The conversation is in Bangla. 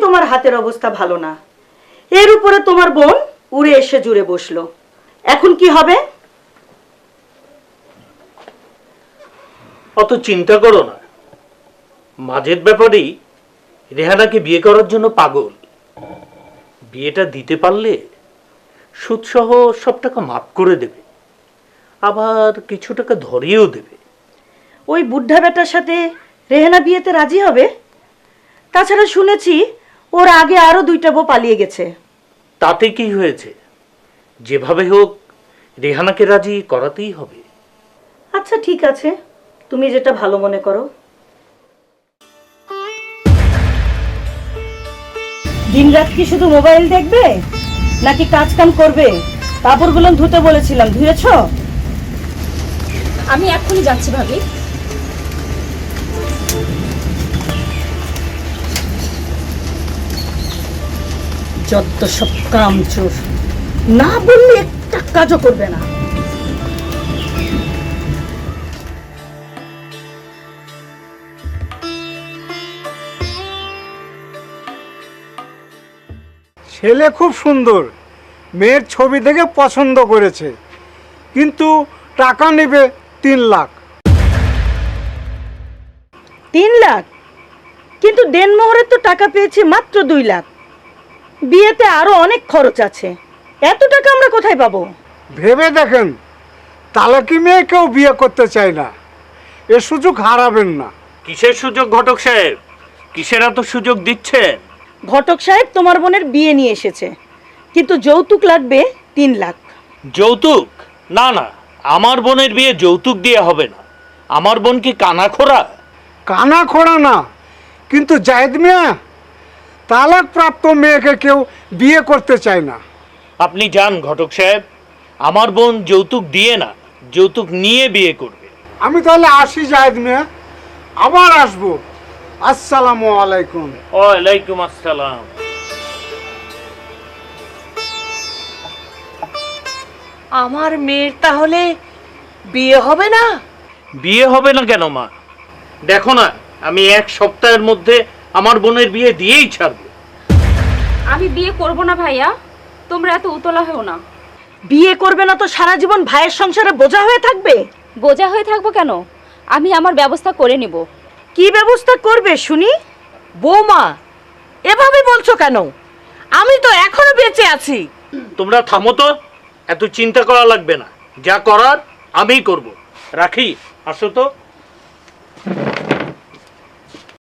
তোমার হাতের অবস্থা ভালো না, এর উপরে তোমার বোন উড়ে এসে জুড়ে বসলো। এখন কি হবে? অত চিন্তা করো না, মাঝের ব্যাপারেই রেহানাকে বিয়ে করার জন্য পাগল। বিয়েটা দিতে পারলে সুদসহ সব টাকা মাফ করে দেবে, আবার কিছু টাকা ধরিয়েও দেবে। ওই বুদ্ধা বেটার সাথে রেহানা বিয়েতে রাজি হবে? তাছাড়া শুনেছি ওর আগে আরো 2টা বউ পালিয়ে গেছে। তাতে কি হয়েছে, যেভাবে হোক রেহানাকে রাজি করাতেই হবে। আচ্ছা ঠিক আছে, তুমি যেটা ভালো মনে করো। দিনরাত কি শুধু মোবাইল দেখবে নাকি কাজ কাম করবে? কাপড়গুলো ধুতে বলেছিলাম, ধুয়েছো? আমি এখনই যাচ্ছি ভাবি। যত সব কামচোর, না বললে একটা কাজও করবে না। ছেলে খুব সুন্দর, মেয়ের ছবি দেখে পছন্দ করেছে, কিন্তু টাকা নেবে 3 লাখ। 3 লাখ? কিন্তু দেনমোহরের তো টাকা পেয়েছি মাত্র 2 লাখ। বিয়েতে আরো অনেক খরচ আছে, এত টাকা আমরা কোথায় পাবো? ভেবে দেখেন, তালাকি মেয়ে কেউ বিয়ে করতে চায় না, এ সুযোগ হারাবেন না। কিসের সুযোগ ঘটক সাহেব? কিসের এত সুযোগ দিচ্ছেন? ঘটক সাহেব তোমার বোনের বিয়ে নিয়ে এসেছে, কিন্তু যৌতুক লাগবে 3 লাখ। যৌতুক? না না, আমার বোনের বিয়ে যৌতুক দিয়ে হবে না। আমার বোন কি কানাখোরা? কানা খোড়া না, কিন্তু জায়েদ মিয়া, তালাক প্রাপ্ত মেয়েকে কেউ বিয়ে করতে চায় না। আপনি যান ঘটক সাহেব, আমার বোন যৌতুক দিয়ে না, যৌতুক নিয়ে বিয়ে করবে। আমি তাহলে আসি জায়েদ মিয়া, আবার আসবো। আসসালামু আলাইকুম। ওয়ালাইকুম আসসালাম। আমার মেয়ের তাহলে বিয়ে হবে না? বিয়ে হবে না কেন মা? দেখো না, আমি 1 সপ্তাহের মধ্যে আমার বোনের বিয়ে দিয়েই ছাড়বো। আমি বিয়ে করব না ভাইয়া, তোমরা এত উতলা হও না। বিয়ে করবে না তো সারা জীবন ভাইয়ের সংসারে বোঝা হয়ে থাকবে? বোঝা হয়ে থাকবো কেন? আমি আমার ব্যবস্থা করে নিব। কি ব্যবস্থা করবে শুনি? বৌমা, এভাবে বলছো কেন? আমি তো এখনো বেঁচে আছি। তোমরা থামো তো, এত চিন্তা করা লাগবে না, যা করার আমিই করব। রাখি, আসো তো।